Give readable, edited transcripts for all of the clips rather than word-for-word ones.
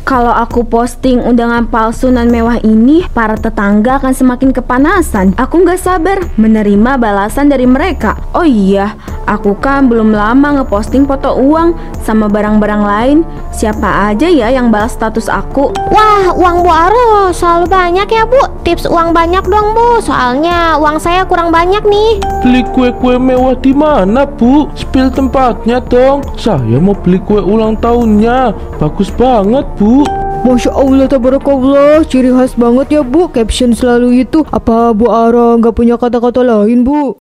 Kalau aku posting undangan palsu nan mewah ini, para tetangga akan semakin kepanasan. Aku nggak sabar menerima balasan dari mereka. Oh iya, aku kan belum lama ngeposting foto uang sama barang-barang lain. Siapa aja ya yang balas status aku? Wah, uang Bu Aro selalu banyak ya Bu. Tips uang banyak dong Bu, soalnya uang saya kurang banyak nih. Beli kue-kue mewah di mana, Bu? Spill tempatnya dong. Saya mau beli kue ulang tahunnya. Bagus banget, Bu. Masya Allah, tabarakallah, ciri khas banget ya Bu, caption selalu itu. Apa Bu Ara nggak punya kata-kata lain, Bu?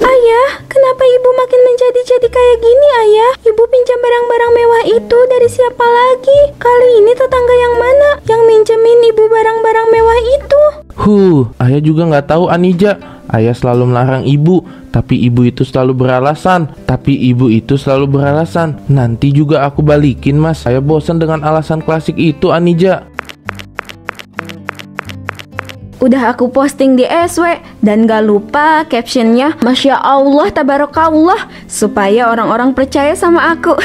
Ayah, kenapa ibu makin menjadi kayak gini, Ayah? Ibu pinjam barang-barang mewah itu dari siapa lagi? Kali ini tetangga yang mana yang minjemin ibu barang-barang mewah itu? Ayah juga nggak tahu, Anija. Ayah selalu melarang ibu, tapi ibu itu selalu beralasan. Nanti juga aku balikin, Mas. Saya bosan dengan alasan klasik itu, Anija. Udah aku posting di SW dan gak lupa captionnya Masya Allah, tabarakallah, supaya orang-orang percaya sama aku.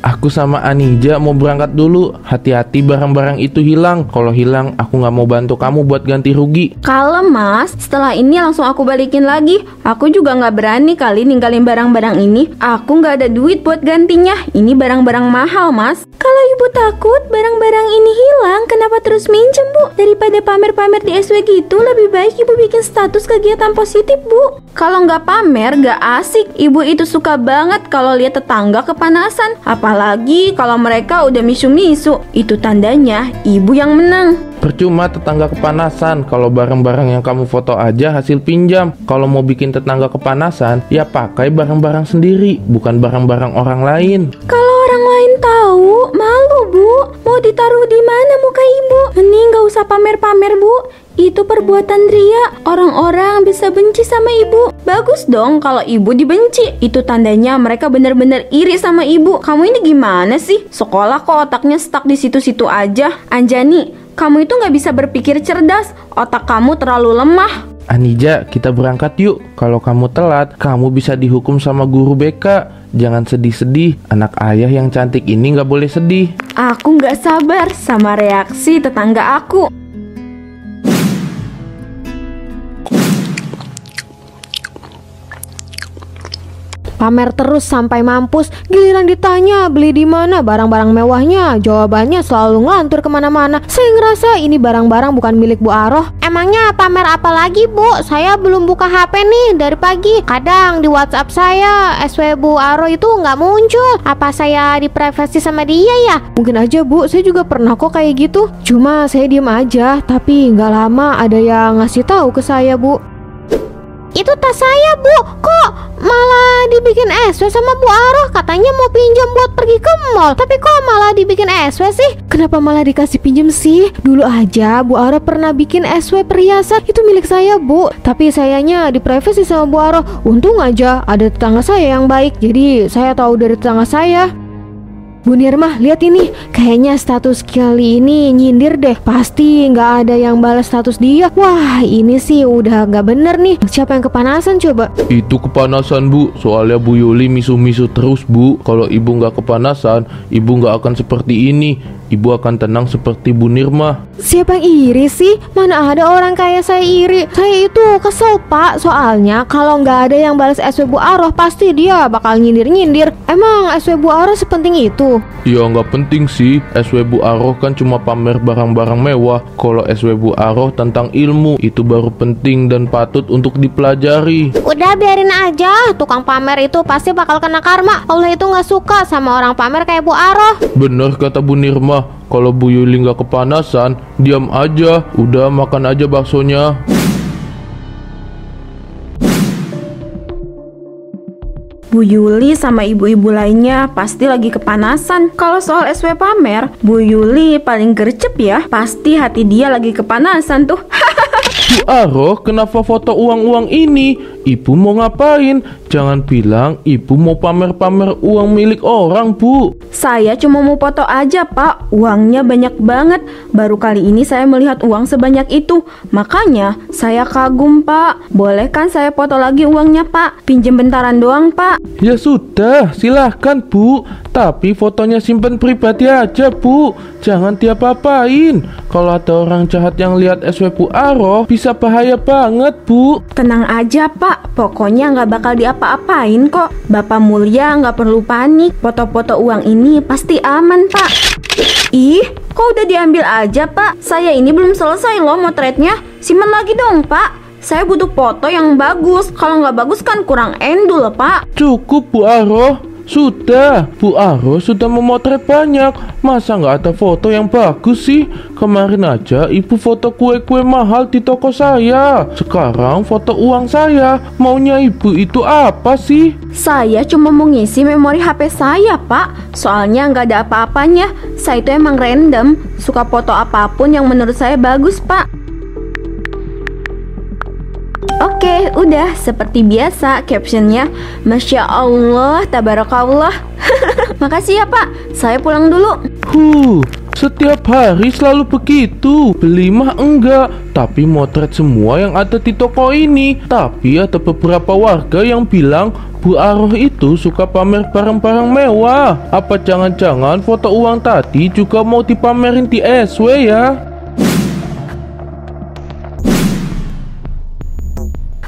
Aku sama Anija mau berangkat dulu. Hati-hati barang-barang itu hilang. Kalau hilang, aku nggak mau bantu kamu buat ganti rugi. Kalem Mas, setelah ini langsung aku balikin lagi. Aku juga nggak berani kali ninggalin barang-barang ini. Aku nggak ada duit buat gantinya. Ini barang-barang mahal Mas. Kalau ibu takut barang-barang ini hilang, kenapa terus minjem Bu? Daripada pamer-pamer di SW gitu, lebih baik ibu bikin status kegiatan positif Bu. Kalau nggak pamer, nggak asik. Ibu itu suka banget kalau lihat tetangga kepanasan. Apalagi kalau mereka udah misu-misu. Itu tandanya ibu yang menang. Percuma tetangga kepanasan. Kalau barang-barang yang kamu foto aja hasil pinjam. Kalau mau bikin tetangga kepanasan, ya pakai barang-barang sendiri, bukan barang-barang orang lain. Kalau orang lain tahu, malu Bu. Mau ditaruh di mana muka ibu? Mending gak usah pamer-pamer Bu. Itu perbuatan ria. Orang-orang bisa benci sama ibu. Bagus dong kalau ibu dibenci. Itu tandanya mereka benar-benar iri sama ibu. Kamu ini gimana sih? Sekolah kok otaknya stuck di situ-situ aja. Anjani, kamu itu gak bisa berpikir cerdas. Otak kamu terlalu lemah. Anija, kita berangkat yuk. Kalau kamu telat, kamu bisa dihukum sama guru BK. Jangan sedih-sedih. Anak ayah yang cantik ini gak boleh sedih. Aku gak sabar sama reaksi tetangga aku. Pamer terus sampai mampus. Giliran ditanya beli di mana barang-barang mewahnya, jawabannya selalu ngelantur kemana-mana. Saya ngerasa ini barang-barang bukan milik Bu Aroh. Emangnya pamer apa lagi Bu? Saya belum buka HP nih dari pagi. Kadang di WhatsApp saya SW Bu Aroh itu nggak muncul. Apa saya diprivasi sama dia ya? Mungkin aja Bu, saya juga pernah kok kayak gitu. Cuma saya diem aja, tapi nggak lama ada yang ngasih tahu ke saya Bu. Itu tas saya Bu, kok malah dibikin SW sama Bu Aroh? Katanya mau pinjam buat pergi ke mall, tapi kok malah dibikin SW sih? Kenapa malah dikasih pinjem sih? Dulu aja Bu Aroh pernah bikin SW perhiasan, itu milik saya Bu. Tapi sayanya diprivasi sama Bu Aroh. Untung aja ada tetangga saya yang baik, jadi saya tahu dari tetangga saya. Bu Nirmah, lihat ini. Kayaknya status kali ini nyindir deh. Pasti nggak ada yang balas status dia. Wah, ini sih udah nggak bener nih. Siapa yang kepanasan coba? Itu kepanasan Bu. Soalnya Bu Yuli misu-misu terus Bu. Kalau ibu nggak kepanasan, ibu nggak akan seperti ini. Ibu akan tenang seperti Bu Nirmah. Siapa yang iri sih? Mana ada orang kayak saya iri. Saya itu kesel Pak. Soalnya kalau nggak ada yang balas SW Bu Aroh, pasti dia bakal nyindir-nyindir. Emang SW Bu Aroh sepenting itu? Ya nggak penting sih. SW Bu Aroh kan cuma pamer barang-barang mewah. Kalau SW Bu Aroh tentang ilmu, itu baru penting dan patut untuk dipelajari. Udah biarin aja. Tukang pamer itu pasti bakal kena karma. Allah itu nggak suka sama orang pamer kayak Bu Aroh. Bener kata Bu Nirmah. Kalau Bu Yuli nggak kepanasan, diam aja. Udah makan aja baksonya. Bu Yuli sama ibu-ibu lainnya pasti lagi kepanasan. Kalau soal SW pamer, Bu Yuli paling gercep ya. Pasti hati dia lagi kepanasan tuh. Bu Aroh, kenapa foto uang-uang ini? Ibu mau ngapain? Jangan bilang ibu mau pamer-pamer uang milik orang, Bu. Saya cuma mau foto aja, Pak. Uangnya banyak banget. Baru kali ini saya melihat uang sebanyak itu. Makanya saya kagum, Pak. Boleh kan saya foto lagi uangnya, Pak? Pinjem bentaran doang, Pak. Ya sudah, silahkan, Bu. Tapi fotonya simpen pribadi aja, Bu. Jangan diapa-apain. Kalau ada orang jahat yang lihat SW Bu Aroh, bisa bahaya banget, Bu. Tenang aja, Pak. Pokoknya nggak bakal diapa-apain kok. Bapak mulia nggak perlu panik. Foto-foto uang ini pasti aman, Pak. Ih, kok udah diambil aja, Pak? Saya ini belum selesai loh motretnya. Simpen lagi dong, Pak. Saya butuh foto yang bagus. Kalau nggak bagus kan kurang endul, Pak. Cukup, Bu Aroh. Sudah, Bu Aroh sudah memotret banyak. Masa nggak ada foto yang bagus sih? Kemarin aja ibu foto kue-kue mahal di toko saya. Sekarang foto uang saya. Maunya ibu itu apa sih? Saya cuma mau ngisi memori HP saya, Pak. Soalnya nggak ada apa-apanya. Saya itu emang random. Suka foto apapun yang menurut saya bagus, Pak. Oke, udah seperti biasa captionnya Masya Allah, Tabarakallah. Makasih ya, Pak. Saya pulang dulu. Setiap hari selalu begitu. Beli mah enggak, tapi motret semua yang ada di toko ini. Tapi ada beberapa warga yang bilang Bu Aroh itu suka pamer barang-barang mewah. Apa jangan-jangan foto uang tadi juga mau dipamerin di SW ya?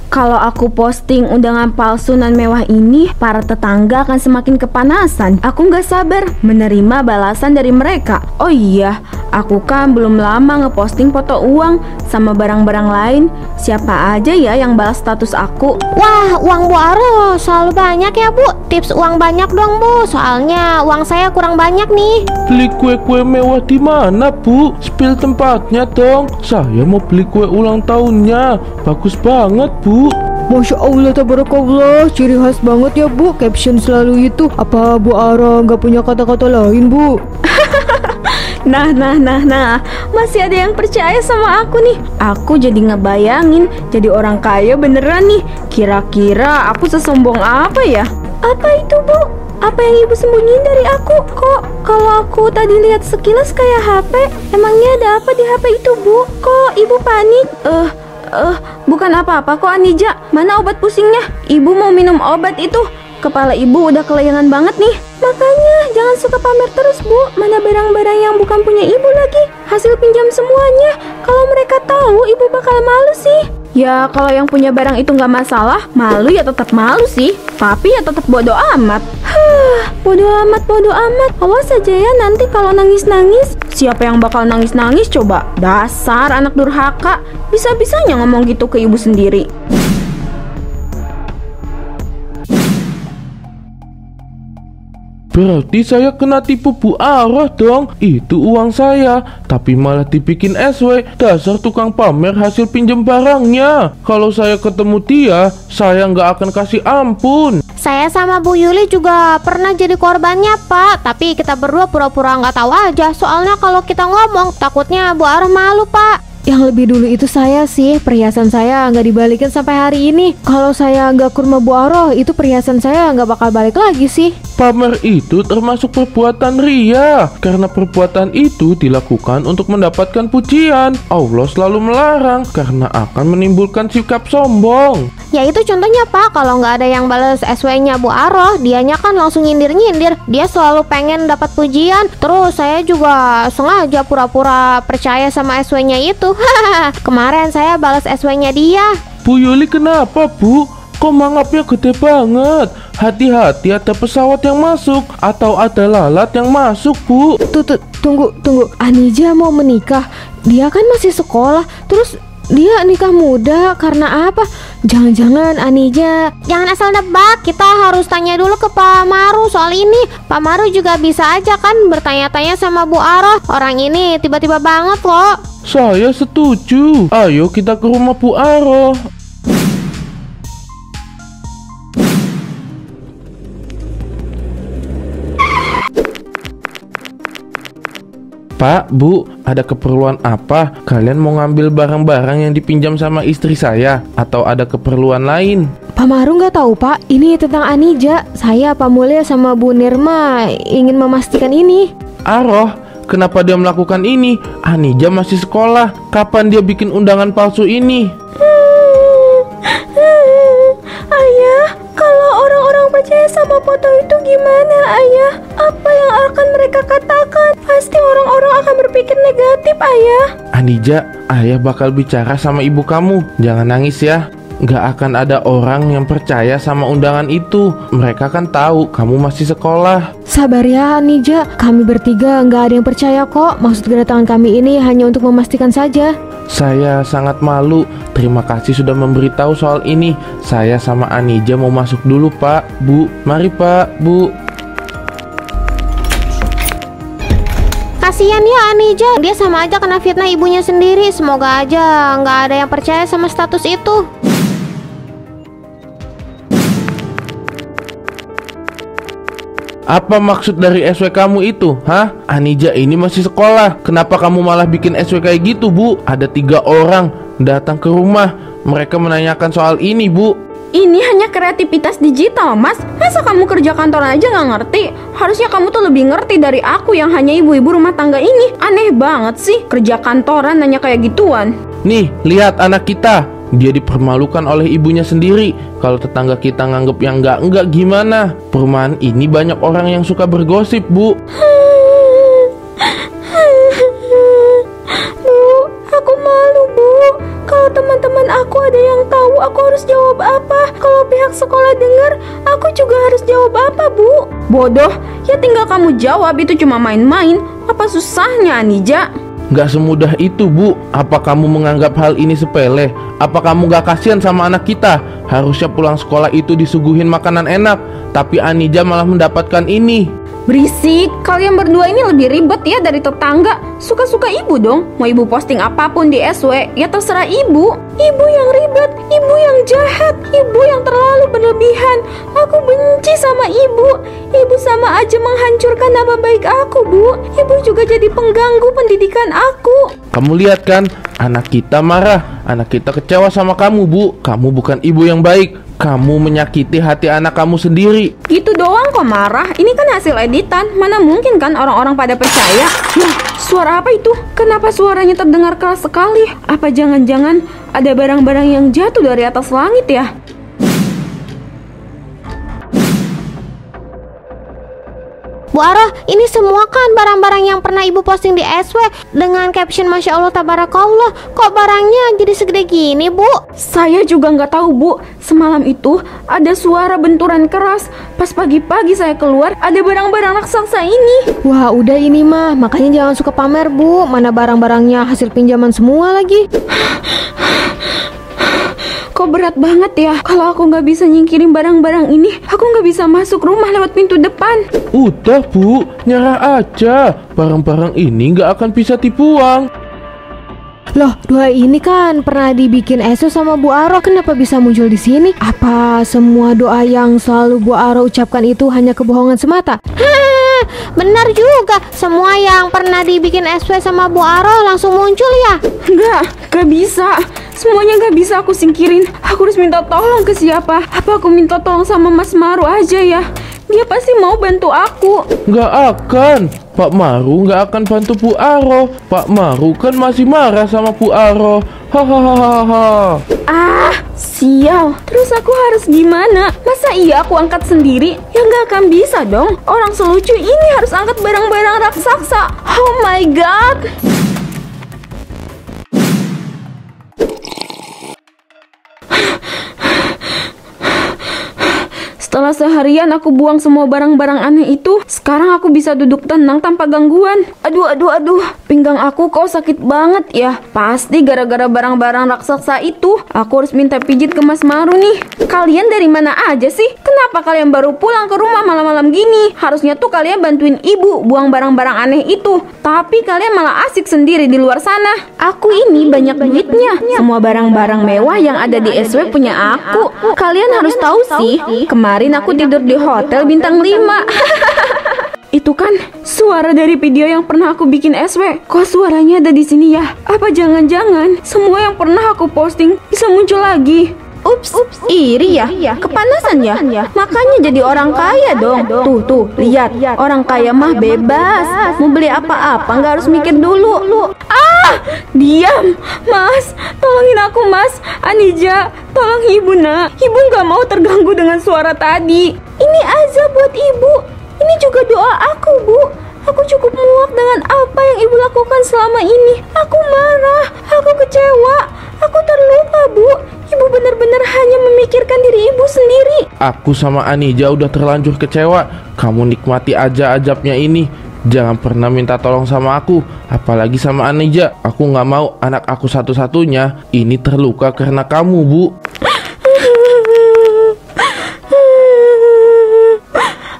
Kalau aku posting undangan palsu nan mewah ini, para tetangga akan semakin kepanasan. Aku nggak sabar menerima balasan dari mereka. Oh iya, aku kan belum lama ngeposting foto uang sama barang-barang lain. Siapa aja ya yang balas status aku? Wah, uang Bu Aroh selalu banyak ya, Bu. Tips uang banyak dong, Bu. Soalnya uang saya kurang banyak nih. Beli kue-kue mewah di mana, Bu? Spill tempatnya dong. Saya mau beli kue ulang tahunnya. Bagus banget, Bu. Masya Allah, tabarakallah, ciri khas banget ya, Bu. Caption selalu itu. Apa Bu Aroh nggak punya kata-kata lain, Bu? Nah, masih ada yang percaya sama aku nih. Aku jadi ngebayangin jadi orang kaya beneran nih. Kira-kira aku sesombong apa ya? Apa itu, Bu? Apa yang Ibu sembunyiin dari aku? Kok kalau aku tadi lihat sekilas kayak HP? Emangnya ada apa di HP itu, Bu? Kok Ibu panik? Bukan apa-apa kok, Anija. Mana obat pusingnya? Ibu mau minum obat itu. Kepala ibu udah kelayangan banget nih. Makanya jangan suka pamer terus, Bu. Mana barang-barang yang bukan punya ibu lagi. Hasil pinjam semuanya. Kalau mereka tahu, ibu bakal malu sih. Ya kalau yang punya barang itu nggak masalah, malu ya tetap malu sih. Tapi ya tetap bodo amat. Bodo amat. Awas aja ya nanti kalau nangis-nangis. Siapa yang bakal nangis-nangis coba? Dasar anak durhaka. Bisa-bisanya ngomong gitu ke ibu sendiri. Berarti saya kena tipu Bu Aroh dong. Itu uang saya, tapi malah dibikin SW. Dasar tukang pamer hasil pinjam barangnya. Kalau saya ketemu dia, saya nggak akan kasih ampun. Saya sama Bu Yuli juga pernah jadi korbannya, Pak. Tapi kita berdua pura-pura nggak tahu aja. Soalnya kalau kita ngomong, takutnya Bu Aroh malu, Pak. Yang lebih dulu itu saya sih. Perhiasan saya nggak dibalikin sampai hari ini. Kalau saya nggak ke rumah Bu Aroh, itu perhiasan saya nggak bakal balik lagi sih. Pamer itu termasuk perbuatan ria. Karena perbuatan itu dilakukan untuk mendapatkan pujian. Allah selalu melarang karena akan menimbulkan sikap sombong. Ya itu contohnya, Pak. Kalau nggak ada yang balas SW-nya Bu Aroh, dianya kan langsung nyindir-nyindir. Dia selalu pengen dapat pujian. Terus saya juga sengaja pura-pura percaya sama SW-nya itu. Kemarin saya balas SW-nya dia. Bu Yuli kenapa, Bu? Kok mangapnya gede banget? Hati-hati ada pesawat yang masuk atau ada lalat yang masuk, Bu. Tunggu. Anija mau menikah. Dia kan masih sekolah. Terus dia nikah muda karena apa? Jangan-jangan Anija... Jangan asal nebak, kita harus tanya dulu ke Pak Maru soal ini. Pak Maru juga bisa aja kan bertanya-tanya sama Bu Aroh. Orang ini tiba-tiba banget loh. Saya setuju. Ayo kita ke rumah Bu Aroh. Pak, Bu, ada keperluan apa? Kalian mau ngambil barang-barang yang dipinjam sama istri saya? Atau ada keperluan lain? Pak Maru nggak tahu Pak, ini tentang Anija. Saya Pak Mulya sama Bu Nirma ingin memastikan ini. Aroh, kenapa dia melakukan ini? Anija masih sekolah. Kapan dia bikin undangan palsu ini? Ayah, kalau orang-orang percaya sama foto itu gimana, Ayah? Apa yang akan mereka katakan? Pasti orang-orang akan berpikir negatif, Ayah. Anija, ayah bakal bicara sama ibu kamu. Jangan nangis ya. Gak akan ada orang yang percaya sama undangan itu. Mereka kan tahu kamu masih sekolah. Sabar ya Anija, kami bertiga nggak ada yang percaya kok. Maksud kedatangan kami ini hanya untuk memastikan saja. Saya sangat malu. Terima kasih sudah memberitahu soal ini. Saya sama Anija mau masuk dulu, Pak, Bu. Mari, Pak, Bu. Kasian ya Anija, dia sama aja kena fitnah ibunya sendiri. Semoga aja nggak ada yang percaya sama status itu. Apa maksud dari SW kamu itu? Hah? Anija ini masih sekolah. Kenapa kamu malah bikin SW kayak gitu, Bu? Ada 3 orang datang ke rumah. Mereka menanyakan soal ini, Bu. Ini hanya kreativitas digital, Mas. Masa kamu kerja kantor aja nggak ngerti? Harusnya kamu tuh lebih ngerti dari aku yang hanya ibu-ibu rumah tangga ini. Aneh banget sih, kerja kantoran nanya kayak gituan. Nih, lihat anak kita. Dia dipermalukan oleh ibunya sendiri. Kalau tetangga kita nganggep yang enggak gimana? Perumahan ini banyak orang yang suka bergosip, Bu. Bu, aku malu, Bu. Kalau teman-teman aku ada yang tahu, aku harus jawab apa? Kalau pihak sekolah dengar, aku juga harus jawab apa, Bu? Bodoh, ya tinggal kamu jawab, itu cuma main-main. Apa susahnya, Anija? Gak semudah itu, Bu. Apa kamu menganggap hal ini sepele? Apa kamu gak kasihan sama anak kita? Harusnya pulang sekolah itu disuguhin makanan enak. Tapi Anija malah mendapatkan ini. Berisik, kalian berdua ini lebih ribet ya dari tetangga. Suka-suka ibu dong. Mau ibu posting apapun di SW, ya terserah ibu. Ibu yang ribet, ibu yang jahat, ibu yang terlalu berlebihan. Aku benci sama ibu. Ibu sama aja menghancurkan nama baik aku, Bu. Ibu juga jadi pengganggu pendidikan aku. Kamu lihat kan, anak kita marah. Anak kita kecewa sama kamu, Bu. Kamu bukan ibu yang baik. Kamu menyakiti hati anak kamu sendiri. Gitu doang kok marah. Ini kan hasil editan. Mana mungkin kan orang-orang pada percaya. Nah, suara apa itu? Kenapa suaranya terdengar keras sekali? Apa jangan-jangan ada barang-barang yang jatuh dari atas langit ya? Bu Aroh, ini semua kan barang-barang yang pernah ibu posting di SW dengan caption Masya Allah Tabarakallah. Kok barangnya jadi segede gini, Bu? Saya juga nggak tahu, Bu. Semalam itu ada suara benturan keras. Pas pagi-pagi saya keluar, ada barang-barang raksasa ini. Wah udah ini mah, makanya jangan suka pamer Bu. Mana barang-barangnya hasil pinjaman semua lagi. Kok berat banget ya. Kalau aku nggak bisa nyingkirin barang-barang ini, aku nggak bisa masuk rumah lewat pintu depan. Udah, Bu, nyerah aja. Barang-barang ini nggak akan bisa dibuang. Loh, doa ini kan pernah dibikin Eso sama Bu Aroh. Kenapa bisa muncul di sini? Apa semua doa yang selalu Bu Aroh ucapkan itu hanya kebohongan semata? Benar juga, semua yang pernah dibikin SW sama Bu Aroh langsung muncul ya? Nggak bisa. Semuanya nggak bisa aku singkirin. Aku harus minta tolong ke siapa? Apa aku minta tolong sama Mas Maru aja ya? Dia pasti mau bantu aku. Nggak akan. Pak Maru nggak akan bantu Bu Aroh. Pak Maru kan masih marah sama Bu Aroh. Hahaha. Ah, sial. Terus aku harus gimana? Masa iya aku angkat sendiri? Ya nggak akan bisa dong. Orang selucu ini harus angkat barang-barang raksasa. Oh my god. Setelah seharian aku buang semua barang-barang aneh itu, sekarang aku bisa duduk tenang tanpa gangguan. Aduh, pinggang aku kok sakit banget ya. Pasti gara-gara barang-barang raksasa itu. Aku harus minta pijit ke Mas Maru nih. Kalian dari mana aja sih? Kenapa kalian baru pulang ke rumah malam-malam gini? Harusnya tuh kalian bantuin ibu buang barang-barang aneh itu. Tapi kalian malah asik sendiri di luar sana. Aku ini banyak duitnya. Semua barang-barang mewah yang ada di SW punya aku. Kalian harus tahu sih, kemarin aku tidur di hotel bintang 5. Itu kan suara dari video yang pernah aku bikin SW. Kok suaranya ada di sini ya? Apa jangan-jangan semua yang pernah aku posting bisa muncul lagi? Ups, iri ya? Kepanasan ya? Makanya jadi orang kaya dong. Tuh, lihat. Orang kaya mah bebas. Mau beli apa-apa nggak harus mikir dulu. Ah, diam. Mas, tolongin aku mas. Anija, tolong ibu nak. Ibu nggak mau terganggu dengan suara tadi. Ini azab buat ibu. Ini juga doa aku, Bu. Aku cukup muak dengan apa yang ibu lakukan selama ini. Aku marah, aku kecewa, aku terluka, Bu. Ibu benar-benar hanya memikirkan diri ibu sendiri. Aku sama Anija udah terlanjur kecewa. Kamu nikmati aja azabnya ini. Jangan pernah minta tolong sama aku, apalagi sama Anija. Aku nggak mau anak aku satu-satunya ini terluka karena kamu, Bu.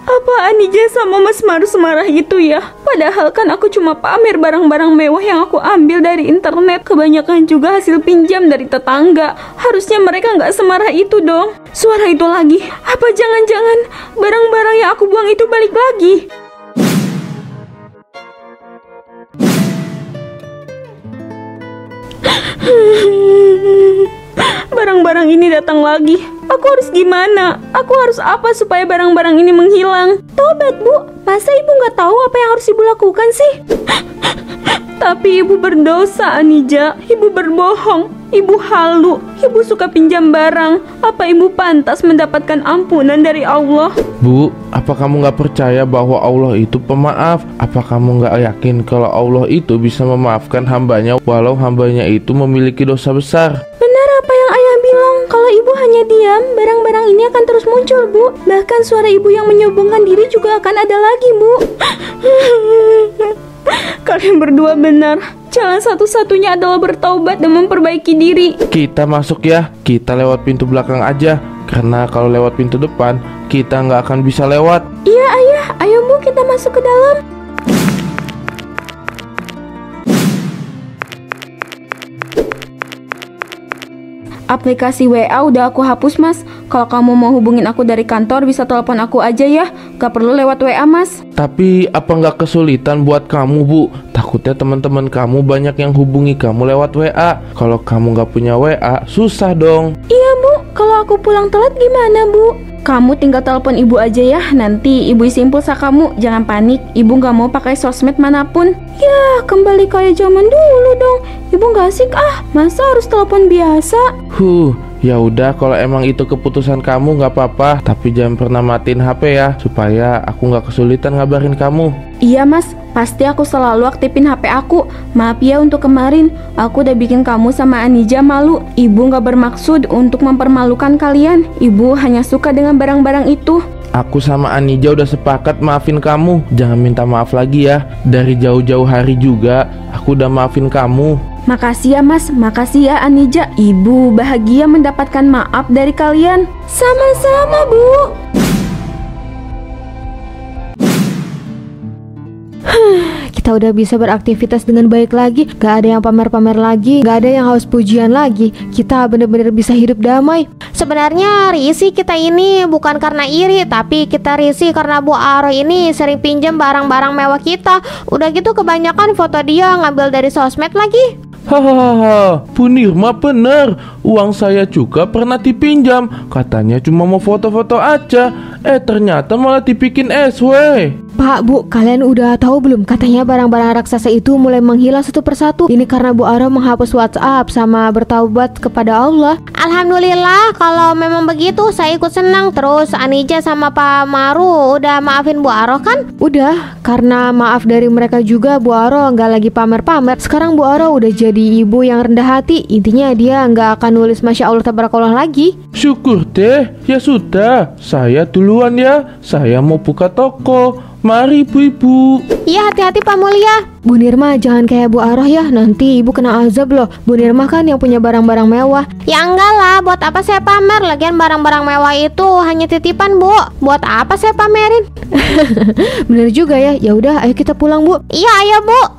Apa Anija sama Mas Maru semarah itu ya? Padahal kan aku cuma pamer barang-barang mewah yang aku ambil dari internet. Kebanyakan juga hasil pinjam dari tetangga. Harusnya mereka nggak semarah itu dong. Suara itu lagi. Apa jangan-jangan barang-barang yang aku buang itu balik lagi? Barang-barang ini datang lagi. Aku harus gimana? Aku harus apa supaya barang-barang ini menghilang? Tobat, Bu. Masa ibu nggak tahu apa yang harus ibu lakukan sih? Tapi ibu berdosa, Anija. Ibu berbohong. Ibu halu. Ibu suka pinjam barang. Apa ibu pantas mendapatkan ampunan dari Allah? Bu, apa kamu nggak percaya bahwa Allah itu pemaaf? Apa kamu nggak yakin kalau Allah itu bisa memaafkan hambanya walau hambanya itu memiliki dosa besar? Benar apa yang ayah bilang. Kalau ibu hanya diam, barang-barang ini akan terus muncul, Bu. Bahkan suara ibu yang menyombongkan diri juga akan ada lagi, Bu. Kalian berdua benar. Jalan satu-satunya adalah bertaubat dan memperbaiki diri. Kita masuk ya. Kita lewat pintu belakang aja. Karena kalau lewat pintu depan, kita nggak akan bisa lewat. Iya, ayah. Ayo, Bu, kita masuk ke dalam. Aplikasi WA udah aku hapus, Mas. Kalau kamu mau hubungin aku dari kantor, bisa telepon aku aja ya. Gak perlu lewat WA, Mas. Tapi apa nggak kesulitan buat kamu, Bu? Takutnya teman-teman kamu banyak yang hubungi kamu lewat WA. Kalau kamu nggak punya WA, susah dong. Iya, Bu. Kalau aku pulang telat gimana, Bu? Kamu tinggal telepon ibu aja ya. Nanti ibu isi pulsa kamu. Jangan panik. Ibu nggak mau pakai sosmed manapun. Ya, kembali kayak zaman dulu dong. Ibu nggak asik ah. Masa harus telepon biasa? Ya udah, kalau emang itu keputusan kamu nggak apa-apa. Tapi jangan pernah matiin HP ya, supaya aku nggak kesulitan ngabarin kamu. Iya, Mas. Pasti aku selalu aktifin HP aku. Maaf ya untuk kemarin. Aku udah bikin kamu sama Anija malu. Ibu nggak bermaksud untuk mempermalukan kalian. Ibu hanya suka dengan barang-barang itu. Aku sama Anija udah sepakat maafin kamu. Jangan minta maaf lagi ya. Dari jauh-jauh hari juga aku udah maafin kamu. Makasih ya, Mas. Makasih ya, Anija. Ibu bahagia mendapatkan maaf dari kalian. Sama-sama, Bu. Kita udah bisa beraktivitas dengan baik lagi. Gak ada yang pamer-pamer lagi. Gak ada yang haus pujian lagi. Kita bener-bener bisa hidup damai. Sebenarnya risih kita ini bukan karena iri, tapi kita risih karena Bu Aro ini sering pinjam barang-barang mewah kita. Udah gitu kebanyakan foto dia ngambil dari sosmed lagi. Hahaha, Bu Nirma bener. Uang saya juga pernah dipinjam. Katanya cuma mau foto-foto aja. Ternyata malah dibikin SW. Pak, Bu, kalian udah tahu belum? Katanya barang-barang raksasa itu mulai menghilang satu persatu. Ini karena Bu Aro menghapus WhatsApp sama bertaubat kepada Allah. Alhamdulillah, kalau memang begitu saya ikut senang. Terus Anija sama Pak Maru udah maafin Bu Aro kan? Udah, karena maaf dari mereka juga Bu Aro nggak lagi pamer-pamer. Sekarang Bu Aro udah jadi ibu yang rendah hati. Intinya dia nggak akan nulis Masya Allah Tabarakallah lagi. Syukur deh. Ya sudah, saya duluan ya. Saya mau buka toko. Mari ibu-ibu. Iya, hati-hati Pak Mulia. Bu Nirma jangan kayak Bu Aroh ya. Nanti ibu kena azab loh. Bu Nirma kan yang punya barang-barang mewah. Ya enggak lah, buat apa saya pamer? Lagian barang-barang mewah itu hanya titipan, Bu. Buat apa saya pamerin? Bener juga ya. Ya udah, ayo kita pulang, Bu. Iya, ayo Bu.